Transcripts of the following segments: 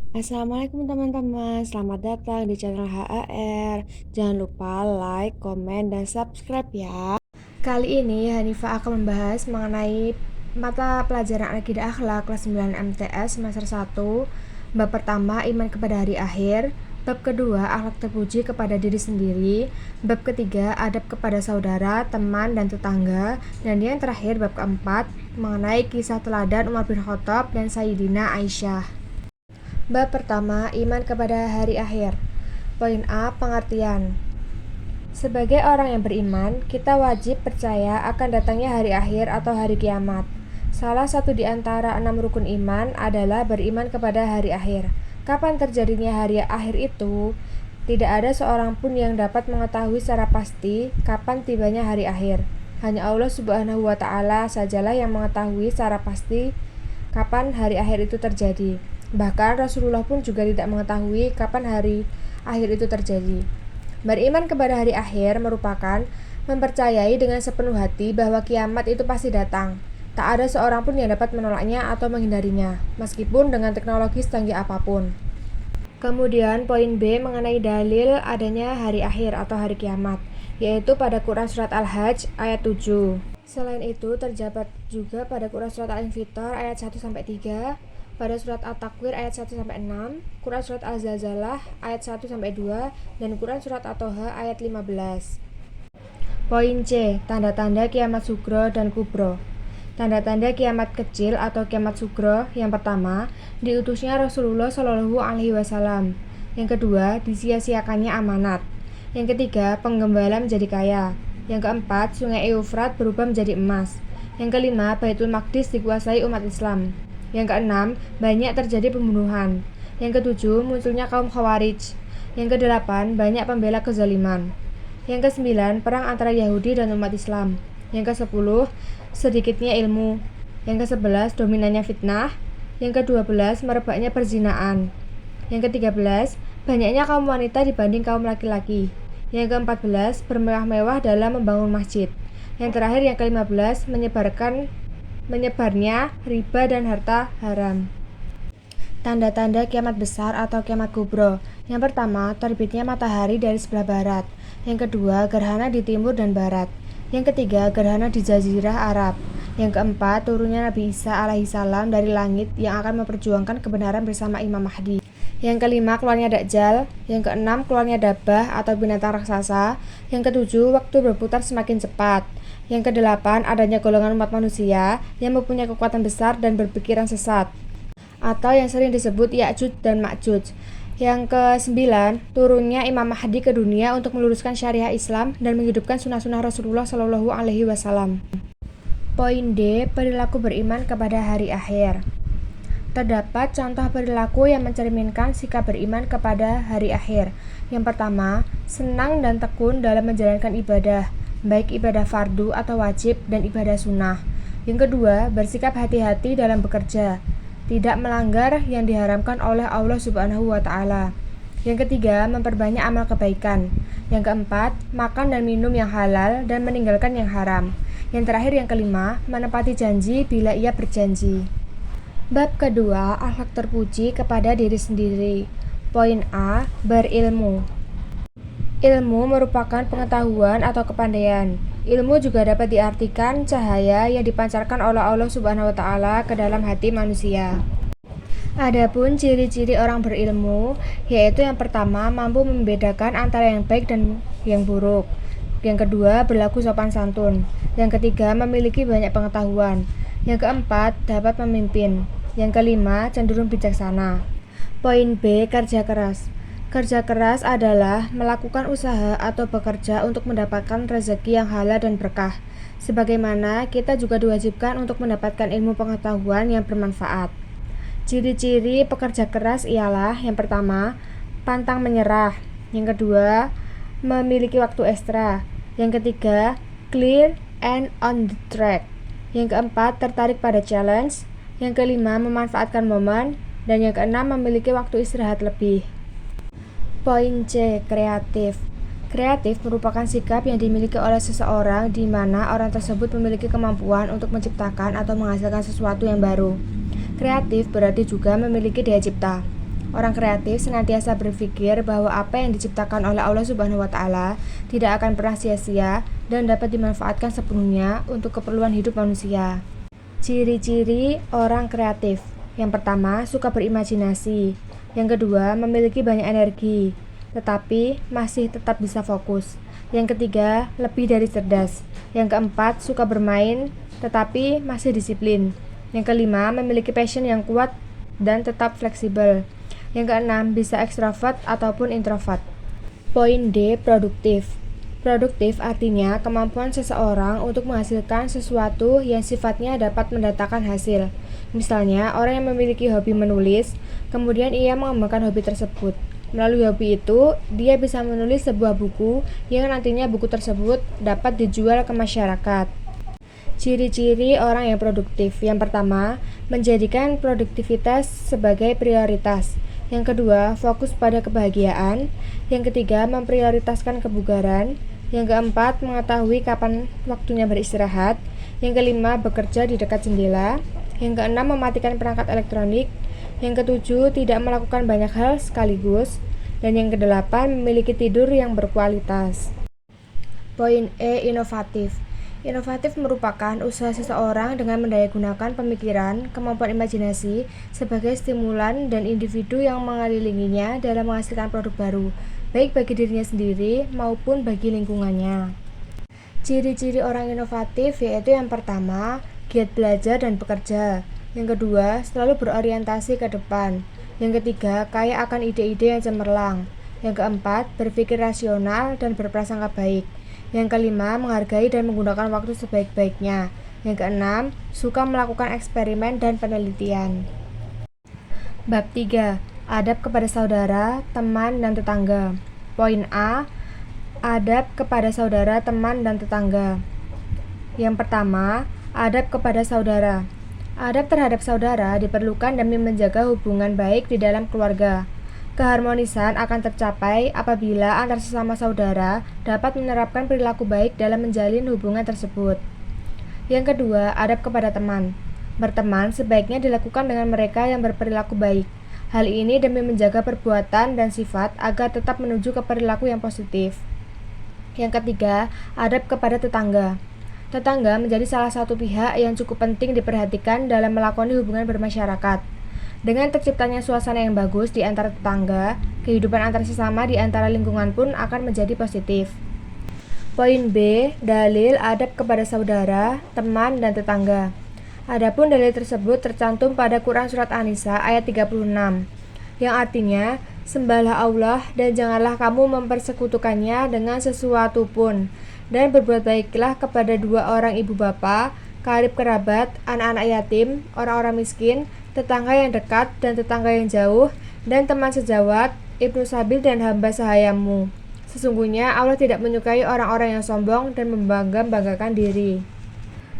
Assalamualaikum teman-teman, selamat datang di channel HAR. Jangan lupa like, komen, dan subscribe ya. Kali ini Hanifah akan membahas mengenai mata pelajaran Akidah Akhlak kelas 9 MTS semester 1. Bab pertama, iman kepada hari akhir. Bab kedua, akhlak terpuji kepada diri sendiri. Bab ketiga, adab kepada saudara, teman, dan tetangga. Dan yang terakhir, bab keempat, mengenai kisah teladan Umar bin Khattab dan Sayyidina Aisyah. Bab pertama, iman kepada hari akhir. Poin A, pengertian. Sebagai orang yang beriman, kita wajib percaya akan datangnya hari akhir atau hari kiamat. Salah satu di antara 6 rukun iman adalah beriman kepada hari akhir. Kapan terjadinya hari akhir itu? Tidak ada seorang pun yang dapat mengetahui secara pasti kapan tibanya hari akhir. Hanya Allah Subhanahu wa Ta'ala sajalah yang mengetahui secara pasti kapan hari akhir itu terjadi. Bahkan Rasulullah pun juga tidak mengetahui kapan hari akhir itu terjadi. Beriman kepada hari akhir merupakan mempercayai dengan sepenuh hati bahwa kiamat itu pasti datang. Tak ada seorang pun yang dapat menolaknya atau menghindarinya, meskipun dengan teknologi secanggih apapun. Kemudian poin B mengenai dalil adanya hari akhir atau hari kiamat, yaitu pada Quran Surat Al-Hajj ayat 7. Selain itu terdapat juga pada Quran Surat Al-Infitar ayat 1-3, pada surat At-Takwir ayat 1-6, Quran surat Al-Zalzalah ayat 1-2, dan Quran surat At-Toha ayat 15. Poin C, tanda-tanda kiamat sugro dan kubro. Tanda-tanda kiamat kecil atau kiamat sugro, yang pertama, diutusnya Rasulullah Shallallahu Alaihi Wasallam. Yang kedua, disia-siakannya amanat. Yang ketiga, penggembala menjadi kaya. Yang keempat, sungai Eufrat berubah menjadi emas. Yang kelima, Baitul Maqdis dikuasai umat Islam. Yang keenam, banyak terjadi pembunuhan. Yang ketujuh, munculnya kaum Khawarij. Yang kedelapan, banyak pembela kezaliman. Yang kesembilan, perang antara Yahudi dan umat Islam. Yang kesepuluh, sedikitnya ilmu. Yang kesebelas, dominannya fitnah. Yang kedua belas, merebaknya perzinaan. Yang ke-13, banyaknya kaum wanita dibanding kaum laki-laki. Yang ke-14, bermewah-mewah dalam membangun masjid. Yang terakhir, yang ke-15, menyebarnya riba dan harta haram. Tanda-tanda kiamat besar atau kiamat kubro. Yang pertama, terbitnya matahari dari sebelah barat. Yang kedua, gerhana di timur dan barat. Yang ketiga, gerhana di Jazirah Arab. Yang keempat, turunnya Nabi Isa alaihissalam dari langit yang akan memperjuangkan kebenaran bersama Imam Mahdi. Yang kelima, keluarnya Dajjal. Yang keenam, keluarnya Dabbah atau binatang raksasa. Yang ketujuh, waktu berputar semakin cepat. Yang kedelapan, adanya golongan umat manusia yang mempunyai kekuatan besar dan berpikiran sesat, atau yang sering disebut Ya'juj dan Ma'juj. Yang ke-9, turunnya Imam Mahdi ke dunia untuk meluruskan syariah Islam dan menghidupkan sunnah-sunnah Rasulullah Shallallahu Alaihi Wasallam. Poin D, perilaku beriman kepada hari akhir. Terdapat contoh perilaku yang mencerminkan sikap beriman kepada hari akhir. Yang pertama, senang dan tekun dalam menjalankan ibadah, baik ibadah fardu atau wajib dan ibadah sunnah. Yang kedua, bersikap hati-hati dalam bekerja, tidak melanggar yang diharamkan oleh Allah Subhanahu wa Ta'ala. Yang ketiga, memperbanyak amal kebaikan. Yang keempat, makan dan minum yang halal dan meninggalkan yang haram. Yang terakhir, yang kelima, menepati janji bila ia berjanji. Bab kedua, akhlak terpuji kepada diri sendiri. Poin A, berilmu. Ilmu merupakan pengetahuan atau kepandaian. Ilmu juga dapat diartikan cahaya yang dipancarkan oleh Allah Subhanahu wa Ta'ala ke dalam hati manusia. Adapun ciri-ciri orang berilmu, yaitu yang pertama, mampu membedakan antara yang baik dan yang buruk. Yang kedua, berlaku sopan santun. Yang ketiga, memiliki banyak pengetahuan. Yang keempat, dapat memimpin. Yang kelima, cenderung bijaksana. Poin B, kerja keras. Kerja keras adalah melakukan usaha atau bekerja untuk mendapatkan rezeki yang halal dan berkah. Sebagaimana kita juga diwajibkan untuk mendapatkan ilmu pengetahuan yang bermanfaat. Ciri-ciri pekerja keras ialah yang pertama, pantang menyerah. Yang kedua, memiliki waktu ekstra. Yang ketiga, clear and on the track. Yang keempat, tertarik pada challenge. Yang kelima, memanfaatkan momen. Dan yang keenam, memiliki waktu istirahat lebih. Poin C, kreatif. Kreatif merupakan sikap yang dimiliki oleh seseorang di mana orang tersebut memiliki kemampuan untuk menciptakan atau menghasilkan sesuatu yang baru. Kreatif berarti juga memiliki daya cipta. Orang kreatif senantiasa berpikir bahwa apa yang diciptakan oleh Allah Subhanahu wa Ta'ala tidak akan pernah sia-sia dan dapat dimanfaatkan sepenuhnya untuk keperluan hidup manusia. Ciri-ciri orang kreatif. Yang pertama, suka berimajinasi. Yang kedua, memiliki banyak energi, tetapi masih tetap bisa fokus. Yang ketiga, lebih dari cerdas. Yang keempat, suka bermain, tetapi masih disiplin. Yang kelima, memiliki passion yang kuat dan tetap fleksibel. Yang keenam, bisa ekstrovert ataupun introvert. Poin D, produktif. Produktif artinya kemampuan seseorang untuk menghasilkan sesuatu yang sifatnya dapat mendatangkan hasil. Misalnya, orang yang memiliki hobi menulis, kemudian ia mengembangkan hobi tersebut. Melalui hobi itu, dia bisa menulis sebuah buku yang nantinya buku tersebut dapat dijual ke masyarakat. Ciri-ciri orang yang produktif. Yang pertama, menjadikan produktivitas sebagai prioritas. Yang kedua, fokus pada kebahagiaan. Yang ketiga, memprioritaskan kebugaran. Yang keempat, mengetahui kapan waktunya beristirahat. Yang kelima, bekerja di dekat jendela. Yang keenam, mematikan perangkat elektronik. Yang ketujuh, tidak melakukan banyak hal sekaligus. Dan yang kedelapan, memiliki tidur yang berkualitas. Poin E, inovatif. Inovatif merupakan usaha seseorang dengan mendayagunakan pemikiran, kemampuan imajinasi sebagai stimulan dan individu yang mengelilinginya dalam menghasilkan produk baru, baik bagi dirinya sendiri maupun bagi lingkungannya. Ciri-ciri orang inovatif yaitu yang pertama, giat belajar dan bekerja. Yang kedua, selalu berorientasi ke depan. Yang ketiga, kaya akan ide-ide yang cemerlang. Yang keempat, berpikir rasional dan berprasangka baik. Yang kelima, menghargai dan menggunakan waktu sebaik-baiknya. Yang keenam, suka melakukan eksperimen dan penelitian. Bab 3. Adab kepada saudara, teman, dan tetangga. Poin A. Adab kepada saudara, teman, dan tetangga. Yang pertama, adab kepada saudara. Adab terhadap saudara diperlukan demi menjaga hubungan baik di dalam keluarga. Keharmonisan akan tercapai apabila antar sesama saudara dapat menerapkan perilaku baik dalam menjalin hubungan tersebut. Yang kedua, adab kepada teman. Berteman sebaiknya dilakukan dengan mereka yang berperilaku baik. Hal ini demi menjaga perbuatan dan sifat agar tetap menuju ke perilaku yang positif. Yang ketiga, adab kepada tetangga. Tetangga menjadi salah satu pihak yang cukup penting diperhatikan dalam melakoni hubungan bermasyarakat. Dengan terciptanya suasana yang bagus di antara tetangga, kehidupan antar sesama di antara lingkungan pun akan menjadi positif. Poin B. Dalil adab kepada saudara, teman, dan tetangga. Adapun dalil tersebut tercantum pada Quran Surat An-Nisa ayat 36, yang artinya, sembahlah Allah dan janganlah kamu mempersekutukannya dengan sesuatu pun, dan berbuat baiklah kepada dua orang ibu bapa, karib kerabat, anak-anak yatim, orang-orang miskin, tetangga yang dekat dan tetangga yang jauh, dan teman sejawat, ibnu sabil dan hamba sahayamu. Sesungguhnya Allah tidak menyukai orang-orang yang sombong dan membangga-banggakan diri.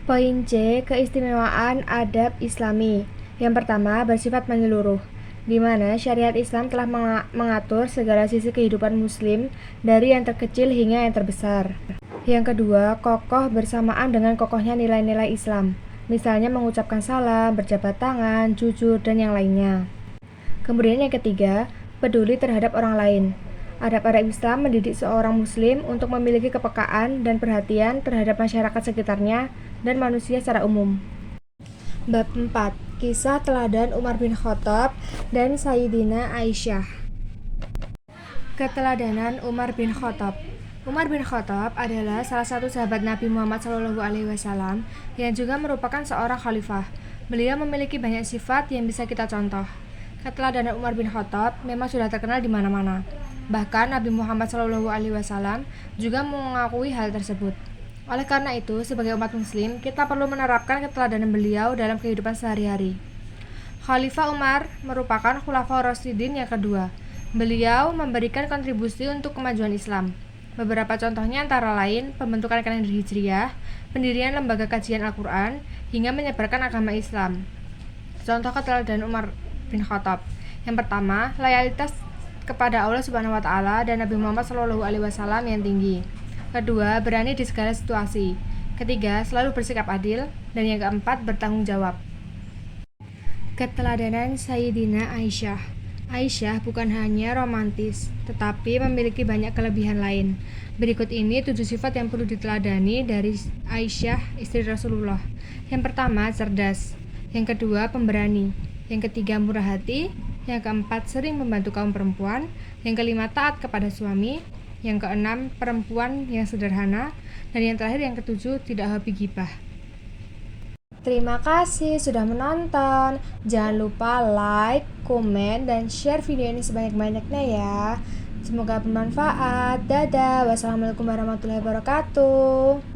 Poin C. Keistimewaan adab Islami. Yang pertama, bersifat menyeluruh, di mana syariat Islam telah mengatur segala sisi kehidupan muslim dari yang terkecil hingga yang terbesar. Yang kedua, kokoh bersamaan dengan kokohnya nilai-nilai Islam. Misalnya mengucapkan salam, berjabat tangan, jujur, dan yang lainnya. Kemudian yang ketiga, peduli terhadap orang lain. Adab-adab Islam mendidik seorang muslim untuk memiliki kepekaan dan perhatian terhadap masyarakat sekitarnya dan manusia secara umum. Bab 4. Kisah teladan Umar bin Khattab dan Sayyidina Aisyah. Keteladanan Umar bin Khattab. Umar bin Khattab adalah salah satu sahabat Nabi Muhammad SAW yang juga merupakan seorang khalifah. Beliau memiliki banyak sifat yang bisa kita contoh. Keteladanan Umar bin Khattab memang sudah terkenal di mana-mana. Bahkan Nabi Muhammad SAW juga mengakui hal tersebut. Oleh karena itu, sebagai umat muslim, kita perlu menerapkan keteladanan beliau dalam kehidupan sehari-hari. Khalifah Umar merupakan Khulafaur Rasyidin yang kedua. Beliau memberikan kontribusi untuk kemajuan Islam. Beberapa contohnya antara lain pembentukan kalender Hijriah, pendirian lembaga kajian Al-Quran, hingga menyebarkan agama Islam. Contoh keteladanan Umar bin Khattab. Yang pertama, loyalitas kepada Allah Subhanahu wa Ta'ala dan Nabi Muhammad SAW yang tinggi. Kedua, berani di segala situasi. Ketiga, selalu bersikap adil. Dan yang keempat, bertanggung jawab. Keteladanan Sayyidina Aisyah. Aisyah bukan hanya romantis, tetapi memiliki banyak kelebihan lain. Berikut ini 7 sifat yang perlu diteladani dari Aisyah, istri Rasulullah. Yang pertama, cerdas. Yang kedua, pemberani. Yang ketiga, murah hati. Yang keempat, sering membantu kaum perempuan. Yang kelima, taat kepada suami. Yang keenam, perempuan yang sederhana. Dan yang terakhir, yang ketujuh, tidak hobi gibah. Terima kasih sudah menonton. Jangan lupa like, komen, dan share video ini sebanyak-banyaknya ya. Semoga bermanfaat. Dadah. Wassalamualaikum warahmatullahi wabarakatuh.